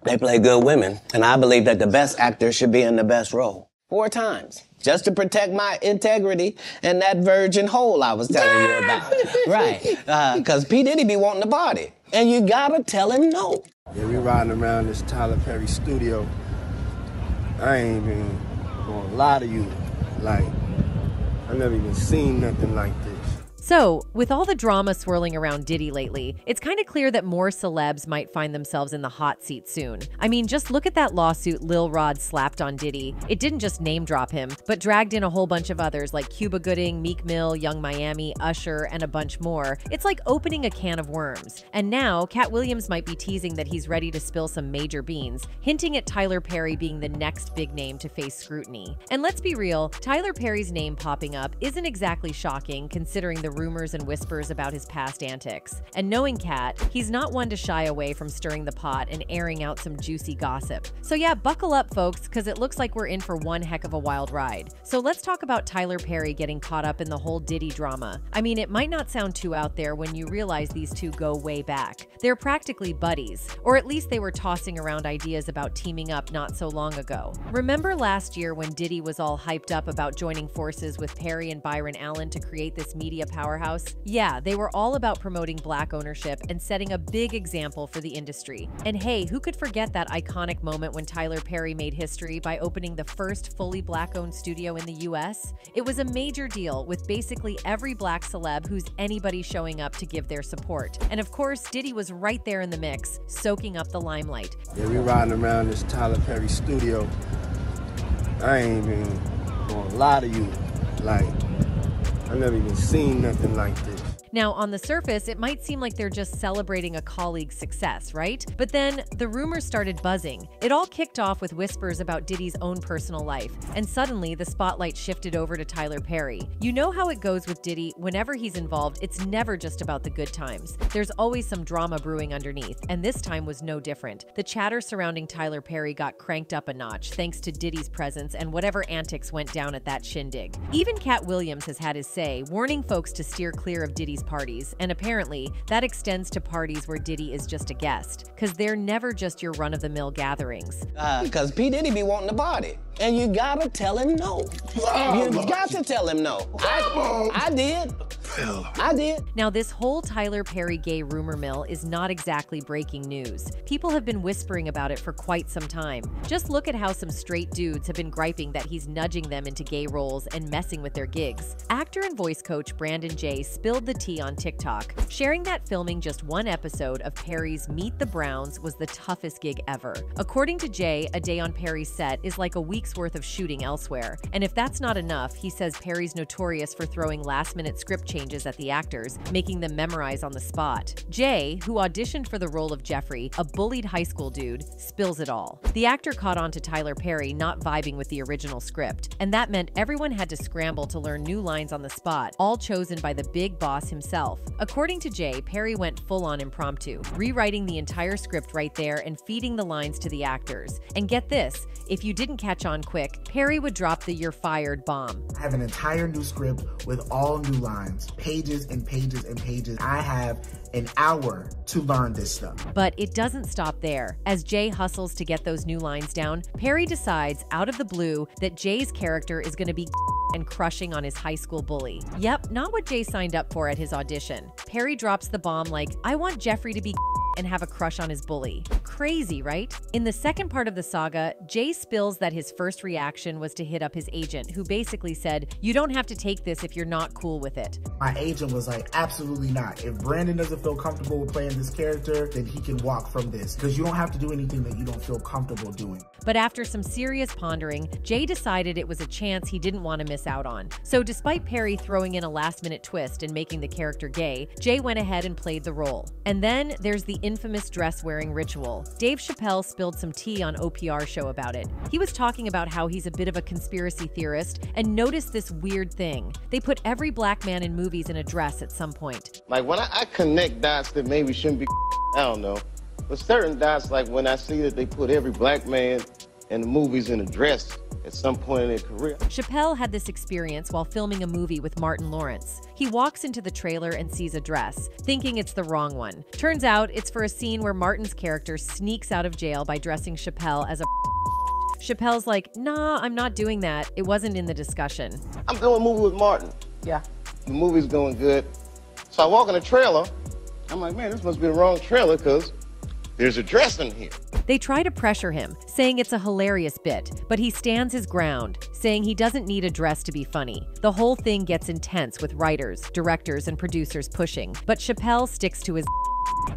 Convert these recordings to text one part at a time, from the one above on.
They play good women, and I believe that the best actor should be in the best role. 4 times. Just to protect my integrity and that virgin hole I was telling you about. Right. Because P. Diddy be wanting the body. And you gotta tell him no. Yeah, we riding around this Tyler Perry studio. I ain't even gonna lie to you. Like, I never even seen nothing like this. So, with all the drama swirling around Diddy lately, it's kind of clear that more celebs might find themselves in the hot seat soon. I mean, just look at that lawsuit Lil Rod slapped on Diddy. It didn't just name drop him, but dragged in a whole bunch of others like Cuba Gooding, Meek Mill, Young Miami, Usher, and a bunch more. It's like opening a can of worms. And now, Katt Williams might be teasing that he's ready to spill some major beans, hinting at Tyler Perry being the next big name to face scrutiny. And let's be real, Tyler Perry's name popping up isn't exactly shocking considering the rumors and whispers about his past antics. And knowing Katt, he's not one to shy away from stirring the pot and airing out some juicy gossip. So yeah, buckle up, folks, because it looks like we're in for one heck of a wild ride. So let's talk about Tyler Perry getting caught up in the whole Diddy drama. I mean, it might not sound too out there when you realize these two go way back. They're practically buddies, or at least they were tossing around ideas about teaming up not so long ago. Remember last year when Diddy was all hyped up about joining forces with Perry and Byron Allen to create this media powerhouse? Yeah, they were all about promoting Black ownership and setting a big example for the industry. And hey, who could forget that iconic moment when Tyler Perry made history by opening the first fully Black-owned studio in the US? It was a major deal with basically every Black celeb who's anybody showing up to give their support. And of course, Diddy was right there in the mix, soaking up the limelight. Yeah, we riding around this Tyler Perry studio. I ain't even gonna lie to you. Like, I never even seen nothing like this. Now, on the surface, it might seem like they're just celebrating a colleague's success, right? But then the rumors started buzzing. It all kicked off with whispers about Diddy's own personal life, and suddenly the spotlight shifted over to Tyler Perry. You know how it goes with Diddy. Whenever he's involved, it's never just about the good times. There's always some drama brewing underneath, and this time was no different. The chatter surrounding Tyler Perry got cranked up a notch thanks to Diddy's presence and whatever antics went down at that shindig. Even Katt Williams has had his say, warning folks to steer clear of Diddy's parties, and apparently that extends to parties where Diddy is just a guest, because they're never just your run-of-the-mill gatherings. Because P. Diddy be wanting the body, and you gotta tell him no. You got to tell him no. I did. I did. Now, this whole Tyler Perry gay rumor mill is not exactly breaking news. People have been whispering about it for quite some time. Just look at how some straight dudes have been griping that he's nudging them into gay roles and messing with their gigs. Actor and voice coach Brandon Jay spilled the tea on TikTok, sharing that filming just one episode of Perry's Meet the Browns was the toughest gig ever. According to Jay, a day on Perry's set is like a week's worth of shooting elsewhere. And if that's not enough, he says Perry's notorious for throwing last-minute script changes at the actors, making them memorize on the spot. Jay, who auditioned for the role of Jeffrey, a bullied high school dude, spills it all. The actor caught on to Tyler Perry not vibing with the original script, and that meant everyone had to scramble to learn new lines on the spot, all chosen by the big boss himself. According to Jay, Perry went full-on impromptu, rewriting the entire script right there and feeding the lines to the actors. And get this, if you didn't catch on quick, Perry would drop the "you're fired" bomb. I have an entire new script with all new lines, pages and pages and pages. I have an hour to learn this stuff. But it doesn't stop there. As Jay hustles to get those new lines down, Perry decides, out of the blue, that Jay's character is going to be and crushing on his high school bully. Yep, not what Jay signed up for at his audition. Perry drops the bomb like, "I want Jeffrey to be and have a crush on his bully." Crazy, right? In the second part of the saga, Jay spills that his first reaction was to hit up his agent, who basically said, "You don't have to take this if you're not cool with it." My agent was like, "Absolutely not. If Brandon doesn't feel comfortable with playing this character, then he can walk from this, because you don't have to do anything that you don't feel comfortable doing." But after some serious pondering, Jay decided it was a chance he didn't want to miss out on. So despite Perry throwing in a last-minute twist and making the character gay, Jay went ahead and played the role. And then there's the infamous dress-wearing ritual. Dave Chappelle spilled some tea on OPR show about it. He was talking about how he's a bit of a conspiracy theorist and noticed this weird thing. They put every Black man in movies in a dress at some point. Like when I connect dots that maybe shouldn't be, I don't know. But certain dots, like when I see that they put every Black man in the movies in a dress at some point in their career. Chappelle had this experience while filming a movie with Martin Lawrence. He walks into the trailer and sees a dress, thinking it's the wrong one. Turns out it's for a scene where Martin's character sneaks out of jail by dressing Chappelle as a Chappelle's like, nah, I'm not doing that. It wasn't in the discussion. I'm doing a movie with Martin. Yeah. The movie's going good. So I walk in the trailer. I'm like, man, this must be the wrong trailer because there's a dress in here. They try to pressure him, saying it's a hilarious bit, but he stands his ground, saying he doesn't need a dress to be funny. The whole thing gets intense with writers, directors, and producers pushing, but Chappelle sticks to his.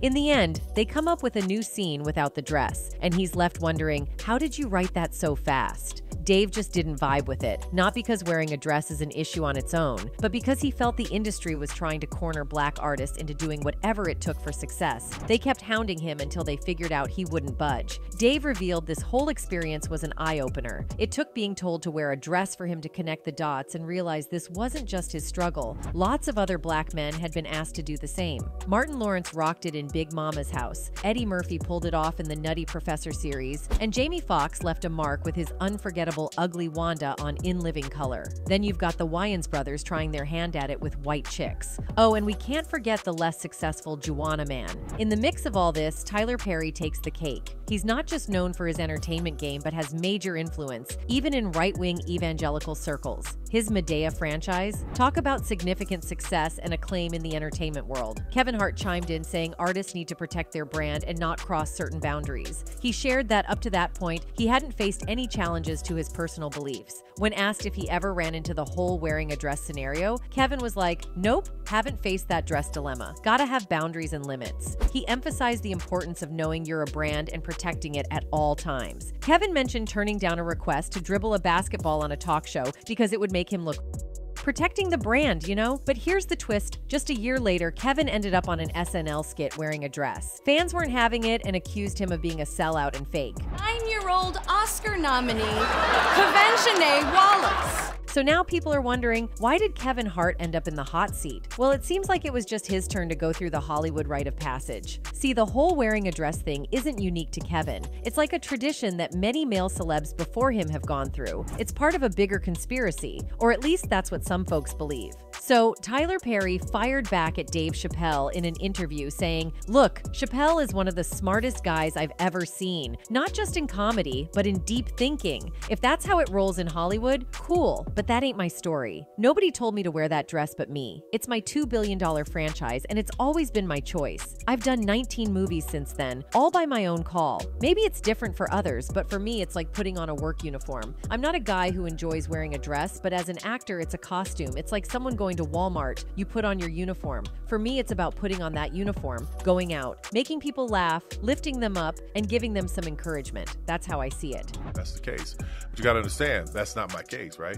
In the end, they come up with a new scene without the dress, and he's left wondering, how did you write that so fast? Dave just didn't vibe with it, not because wearing a dress is an issue on its own, but because he felt the industry was trying to corner black artists into doing whatever it took for success. They kept hounding him until they figured out he wouldn't budge. Dave revealed this whole experience was an eye-opener. It took being told to wear a dress for him to connect the dots and realize this wasn't just his struggle. Lots of other black men had been asked to do the same. Martin Lawrence rocked it in Big Mama's House. Eddie Murphy pulled it off in the Nutty Professor series, and Jamie Foxx left a mark with his unforgettable Ugly Wanda on In Living Color. Then you've got the Wayans brothers trying their hand at it with White Chicks. Oh, and we can't forget the less successful Juana Man. In the mix of all this, Tyler Perry takes the cake. He's not just known for his entertainment game, but has major influence, even in right-wing evangelical circles. His Medea franchise? Talk about significant success and acclaim in the entertainment world. Kevin Hart chimed in saying artists need to protect their brand and not cross certain boundaries. He shared that up to that point, he hadn't faced any challenges to his personal beliefs. When asked if he ever ran into the whole wearing a dress scenario, Kevin was like, nope, haven't faced that dress dilemma. Gotta have boundaries and limits. He emphasized the importance of knowing you're a brand and protecting it at all times. Kevin mentioned turning down a request to dribble a basketball on a talk show because it would make him look protecting the brand, you know? But here's the twist. Just a year later, Kevin ended up on an SNL skit wearing a dress. Fans weren't having it and accused him of being a sellout and fake. 9-year-old Oscar nominee, Kavenshané Wallace. So now people are wondering, why did Kevin Hart end up in the hot seat? Well, it seems like it was just his turn to go through the Hollywood rite of passage. See, the whole wearing a dress thing isn't unique to Kevin. It's like a tradition that many male celebs before him have gone through. It's part of a bigger conspiracy, or at least that's what some folks believe. So Tyler Perry fired back at Dave Chappelle in an interview saying, look, Chappelle is one of the smartest guys I've ever seen, not just in comedy, but in deep thinking. If that's how it rolls in Hollywood, cool, but that ain't my story. Nobody told me to wear that dress but me. It's my $2 billion franchise, and it's always been my choice. I've done 19 movies since then, all by my own call. Maybe it's different for others, but for me, it's like putting on a work uniform. I'm not a guy who enjoys wearing a dress, but as an actor, it's a costume. It's like someone going to Walmart, you put on your uniform. For me, it's about putting on that uniform, going out, making people laugh, lifting them up, and giving them some encouragement. That's how I see it. That's the case. But you got to understand, that's not my case, right?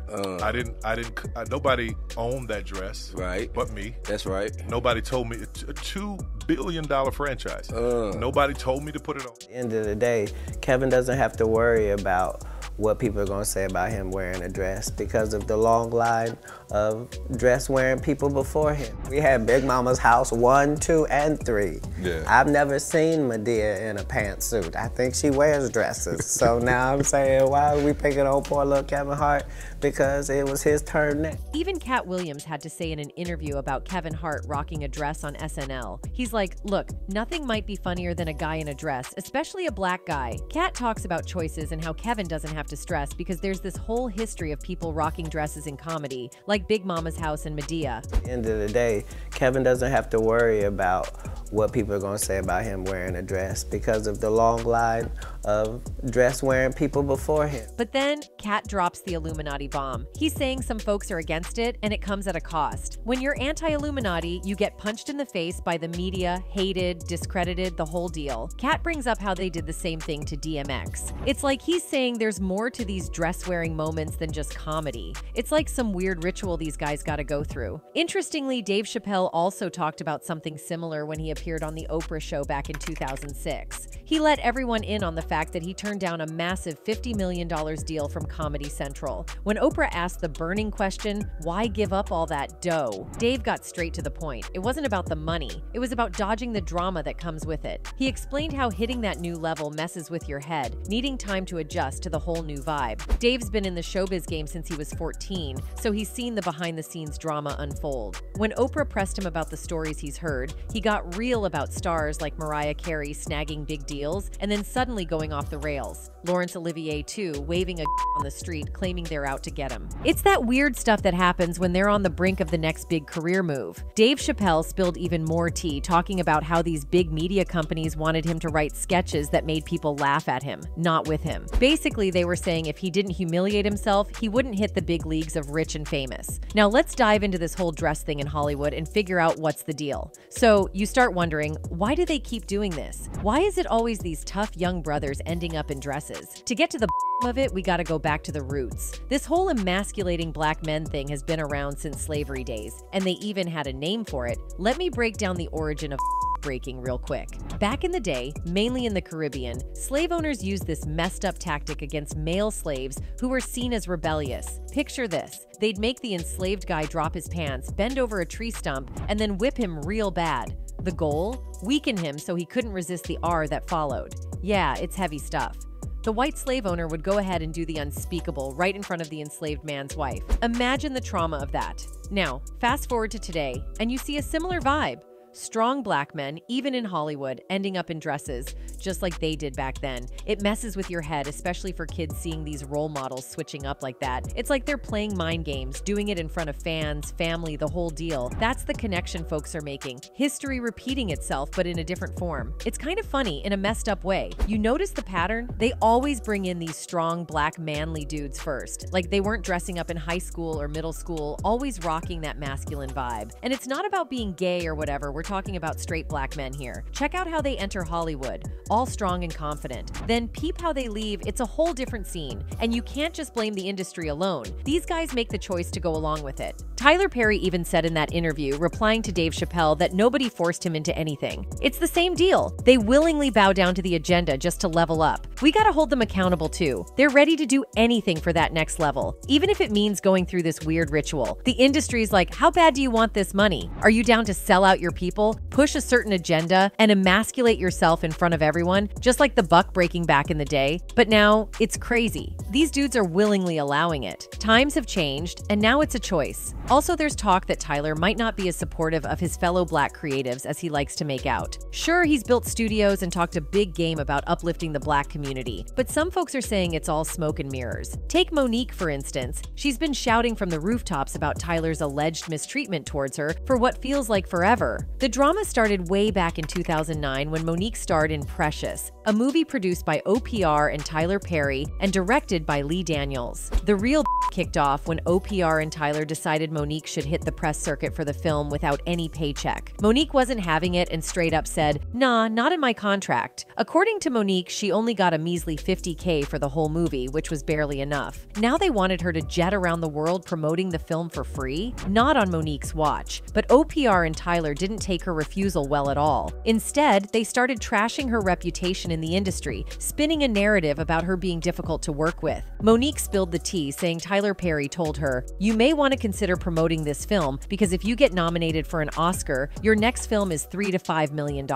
Nobody owned that dress, Right. but me. That's right. Nobody told me, a $2 billion franchise. Nobody told me to put it on. At the end of the day, Kevin doesn't have to worry about what people are gonna say about him wearing a dress because of the long line of dress-wearing people before him. We had Big Mama's House 1, 2, and 3. Yeah. I've never seen Medea in a pantsuit. I think she wears dresses. So now I'm saying, why are we picking on poor little Kevin Hart? Because it was his turn next. Even Katt Williams had to say in an interview about Kevin Hart rocking a dress on SNL. He's like, look, nothing might be funnier than a guy in a dress, especially a black guy. Katt talks about choices and how Kevin doesn't have to stress because there's this whole history of people rocking dresses in comedy, like Big Mama's House and Medea. At the end of the day, Kevin doesn't have to worry about what people are gonna say about him wearing a dress because of the long line of dress-wearing people before him. But then, Katt drops the Illuminati bomb. He's saying some folks are against it, and it comes at a cost. When you're anti-Illuminati, you get punched in the face by the media, hated, discredited, the whole deal. Katt brings up how they did the same thing to DMX. It's like he's saying there's more to these dress-wearing moments than just comedy. It's like some weird ritual these guys gotta go through. Interestingly, Dave Chappelle also talked about something similar when he appeared on The Oprah Show back in 2006. He let everyone in on the fact fact that he turned down a massive $50 million deal from Comedy Central. When Oprah asked the burning question, why give up all that dough? Dave got straight to the point. It wasn't about the money. It was about dodging the drama that comes with it. He explained how hitting that new level messes with your head, needing time to adjust to the whole new vibe. Dave's been in the showbiz game since he was 14, so he's seen the behind-the-scenes drama unfold. When Oprah pressed him about the stories he's heard, he got real about stars like Mariah Carey snagging big deals and then suddenly going off the rails. Laurence Olivier, too, waving a on the street, claiming they're out to get him. It's that weird stuff that happens when they're on the brink of the next big career move. Dave Chappelle spilled even more tea, talking about how these big media companies wanted him to write sketches that made people laugh at him, not with him. Basically, they were saying if he didn't humiliate himself, he wouldn't hit the big leagues of rich and famous. Now let's dive into this whole dress thing in Hollywood and figure out what's the deal. So you start wondering, why do they keep doing this? Why is it always these tough young brothers ending up in dresses? To get to the of it, we gotta go back to the roots. This whole emasculating black men thing has been around since slavery days, and they even had a name for it. Let me break down the origin of breaking real quick. Back in the day, mainly in the Caribbean, slave owners used this messed up tactic against male slaves who were seen as rebellious. Picture this. They'd make the enslaved guy drop his pants, bend over a tree stump, and then whip him real bad. The goal? Weaken him so he couldn't resist the R that followed. Yeah, it's heavy stuff. The white slave owner would go ahead and do the unspeakable right in front of the enslaved man's wife. Imagine the trauma of that. Now, fast forward to today, and you see a similar vibe. Strong black men, even in Hollywood, ending up in dresses, just like they did back then. It messes with your head, especially for kids seeing these role models switching up like that. It's like they're playing mind games, doing it in front of fans, family, the whole deal. That's the connection folks are making. History repeating itself, but in a different form. It's kind of funny in a messed up way. You notice the pattern? They always bring in these strong, black, manly dudes first. Like they weren't dressing up in high school or middle school, always rocking that masculine vibe. And it's not about being gay or whatever. We're talking about straight black men here. Check out how they enter Hollywood, all strong and confident. Then peep how they leave. It's a whole different scene. And you can't just blame the industry alone. These guys make the choice to go along with it. Tyler Perry even said in that interview, replying to Dave Chappelle, that nobody forced him into anything. It's the same deal. They willingly bow down to the agenda just to level up. We gotta hold them accountable too. They're ready to do anything for that next level, even if it means going through this weird ritual. The industry's like, how bad do you want this money? Are you down to sell out your people? Push a certain agenda, and emasculate yourself in front of everyone, just like the buck breaking back in the day? But now, it's crazy. These dudes are willingly allowing it. Times have changed, and now it's a choice. Also, there's talk that Tyler might not be as supportive of his fellow black creatives as he likes to make out. Sure, he's built studios and talked a big game about uplifting the black community, but some folks are saying it's all smoke and mirrors. Take Monique, for instance. She's been shouting from the rooftops about Tyler's alleged mistreatment towards her for what feels like forever. The drama started way back in 2009 when Monique starred in Precious, a movie produced by OPR and Tyler Perry and directed by Lee Daniels. The real kicked off when OPR and Tyler decided Monique should hit the press circuit for the film without any paycheck. Monique wasn't having it and straight up said, "Nah, not in my contract." According to Monique, she only got a measly $50K for the whole movie, which was barely enough. Now they wanted her to jet around the world promoting the film for free? Not on Monique's watch. But OPR and Tyler didn't take her refusal well at all. Instead, they started trashing her reputation in the industry, spinning a narrative about her being difficult to work with. Monique spilled the tea, saying Tyler Perry told her, "You may want to consider promoting this film because if you get nominated for an Oscar, your next film is $3 to $5 million.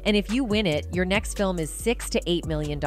And if you win it, your next film is $6 to $8 million."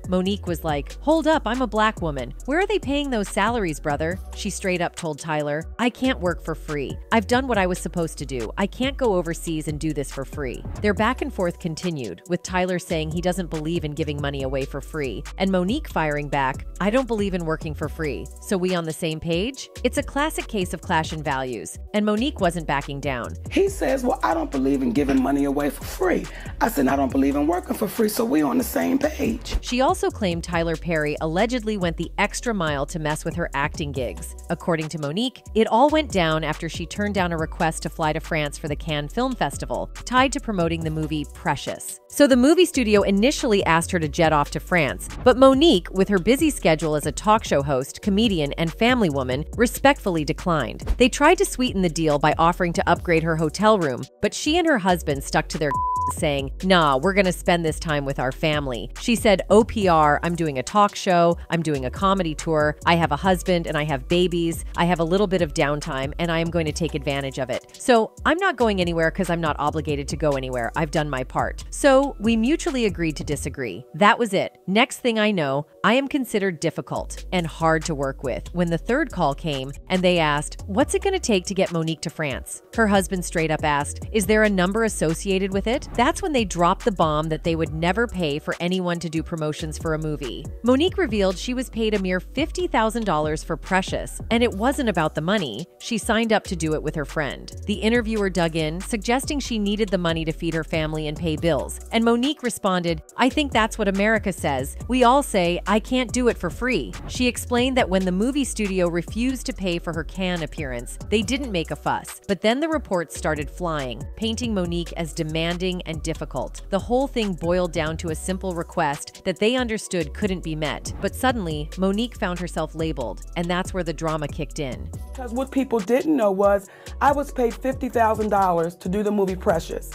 Monique was like, "Hold up, I'm a black woman. Where are they paying those salaries, brother?" She straight up told Tyler, "I can't work for free. I've done what I was supposed to do. I can't go overseas and do this for free." Their back and forth continued, with Tyler saying he doesn't believe in giving money away for free, and Monique firing back, "I don't believe in working for free. So we on the same page?" It's a classic case of clash in values, and Monique wasn't backing down. He says, "Well, I don't believe in giving money away for free." I said, "I don't believe in working for free, so we on the same page." She also claimed Tyler Perry allegedly went the extra mile to mess with her acting gigs. According to Monique, it all went down after she turned down a request to fly to France for the Cannes Film Festival, tied to promoting the movie Precious. So the movie studio initially asked her to jet off to France, but Monique, with her busy schedule as a talk show host, comedian, and family woman, respectfully declined. They tried to sweeten the deal by offering to upgrade her hotel room, but she and her husband stuck to their saying, "Nah, we're gonna spend this time with our family." She said, "OPR, I'm doing a talk show, I'm doing a comedy tour, I have a husband and I have babies, I have a little bit of downtime and I am going to take advantage of it. So I'm not going anywhere because I'm not obligated to go anywhere. I've done my part." So we mutually agreed to disagree. That was it. Next thing I know, I am considered difficult and hard to work with when the third call came and they asked, "What's it going to take to get Monique to France?" Her husband straight up asked, "Is there a number associated with it?" That's when they dropped the bomb that they would never pay for anyone to do promotions for a movie. Monique revealed she was paid a mere $50,000 for Precious, and it wasn't about the money. She signed up to do it with her friend. The interviewer dug in, suggesting she needed the money to feed her family and pay bills, and Monique responded, "I think that's what America says. We all say, I can't do it for free." She explained that when the movie studio refused to pay for her Cannes appearance, they didn't make a fuss. But then the reports started flying, painting Monique as demanding and difficult. The whole thing boiled down to a simple request that they understood couldn't be met. But suddenly, Monique found herself labeled, and that's where the drama kicked in. Because what people didn't know was I was paid $50,000 to do the movie Precious.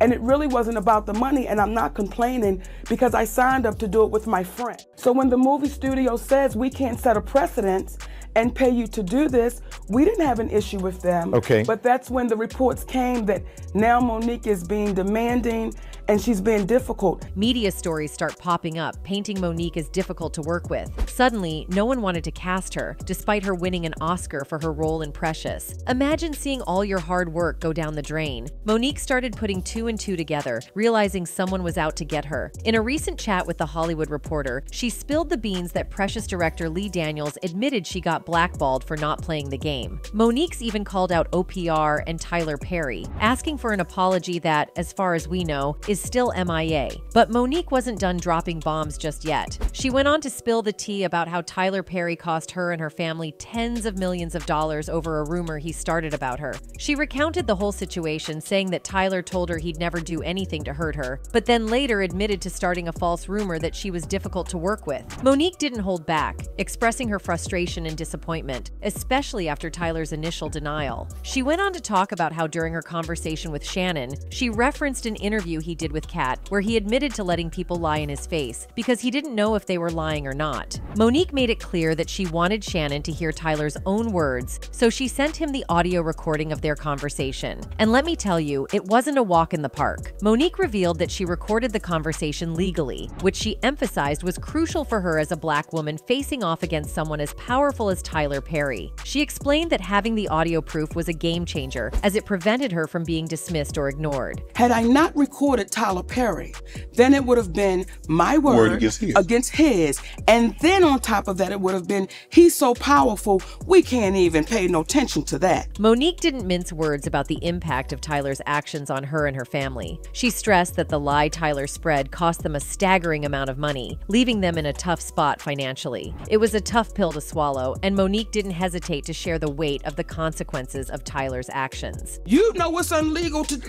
And it really wasn't about the money, and I'm not complaining because I signed up to do it with my friend. So when the movie studio says we can't set a precedent and pay you to do this, we didn't have an issue with them. Okay. But that's when the reports came that now Monique is being demanding and she's being difficult. Media stories start popping up, painting Monique as difficult to work with. Suddenly, no one wanted to cast her, despite her winning an Oscar for her role in Precious. Imagine seeing all your hard work go down the drain. Monique started putting two and two together, realizing someone was out to get her. In a recent chat with The Hollywood Reporter, she spilled the beans that Precious director Lee Daniels admitted she got blackballed for not playing the game. Monique's even called out OPR and Tyler Perry, asking for an apology that, as far as we know, is still MIA. But Monique wasn't done dropping bombs just yet. She went on to spill the tea about how Tyler Perry cost her and her family tens of millions of dollars over a rumor he started about her. She recounted the whole situation, saying that Tyler told her he'd never do anything to hurt her, but then later admitted to starting a false rumor that she was difficult to work with. Monique didn't hold back, expressing her frustration and disappointment, especially after Tyler's initial denial. She went on to talk about how during her conversation with Shannon, she referenced an interview he did with Katt where he admitted to letting people lie in his face because he didn't know if they were lying or not. Monique made it clear that she wanted Shannon to hear Tyler's own words, so she sent him the audio recording of their conversation. And let me tell you, it wasn't a walk in the park. Monique revealed that she recorded the conversation legally, which she emphasized was crucial for her as a black woman facing off against someone as powerful as Tyler Perry. She explained that having the audio proof was a game changer, as it prevented her from being dismissed or ignored. Had I not recorded Tyler Perry, then it would have been my word against his. And then on top of that, it would have been, he's so powerful, we can't even pay no attention to that. Monique didn't mince words about the impact of Tyler's actions on her and her family. She stressed that the lie Tyler spread cost them a staggering amount of money, leaving them in a tough spot financially. It was a tough pill to swallow, and Monique didn't hesitate to share the weight of the consequences of Tyler's actions. You know it's illegal to...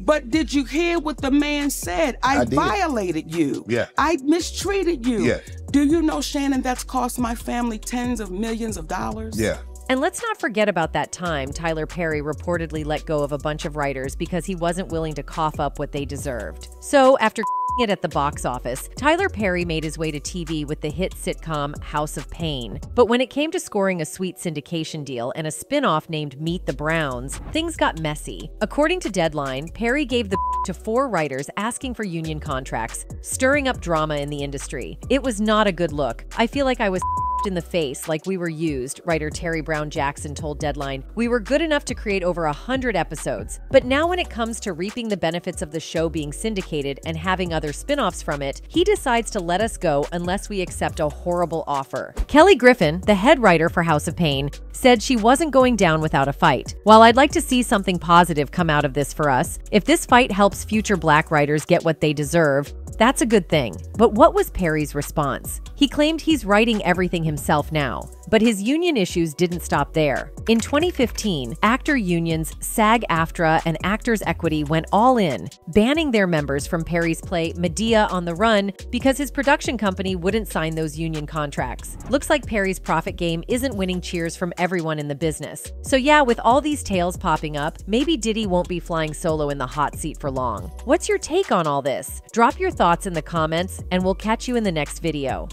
But did you hear what the man said? I violated you. Yeah. I mistreated you. Yeah. Do you know, Shannon, that's cost my family tens of millions of dollars? Yeah. And let's not forget about that time Tyler Perry reportedly let go of a bunch of writers because he wasn't willing to cough up what they deserved. So after it at the box office, Tyler Perry made his way to TV with the hit sitcom House of Pain. But when it came to scoring a sweet syndication deal and a spin-off named Meet the Browns, things got messy. According to Deadline, Perry gave the to 4 writers asking for union contracts, stirring up drama in the industry. It was not a good look. I feel like I was in the face like we were used, writer Terry Brown Jackson told Deadline. We were good enough to create over 100 episodes, but now when it comes to reaping the benefits of the show being syndicated and having other spin-offs from it, he decides to let us go unless we accept a horrible offer. Kelly Griffin, the head writer for House of Pain, said she wasn't going down without a fight. While I'd like to see something positive come out of this for us, if this fight helps future black writers get what they deserve, That's a good thing. But what was Perry's response? He claimed he's writing everything himself now. But his union issues didn't stop there. In 2015, actor unions SAG-AFTRA and Actors Equity went all in, banning their members from Perry's play Medea on the Run because his production company wouldn't sign those union contracts. Looks like Perry's profit game isn't winning cheers from everyone in the business. So yeah, with all these tales popping up, maybe Diddy won't be flying solo in the hot seat for long. What's your take on all this? Drop your thoughts in the comments, and we'll catch you in the next video.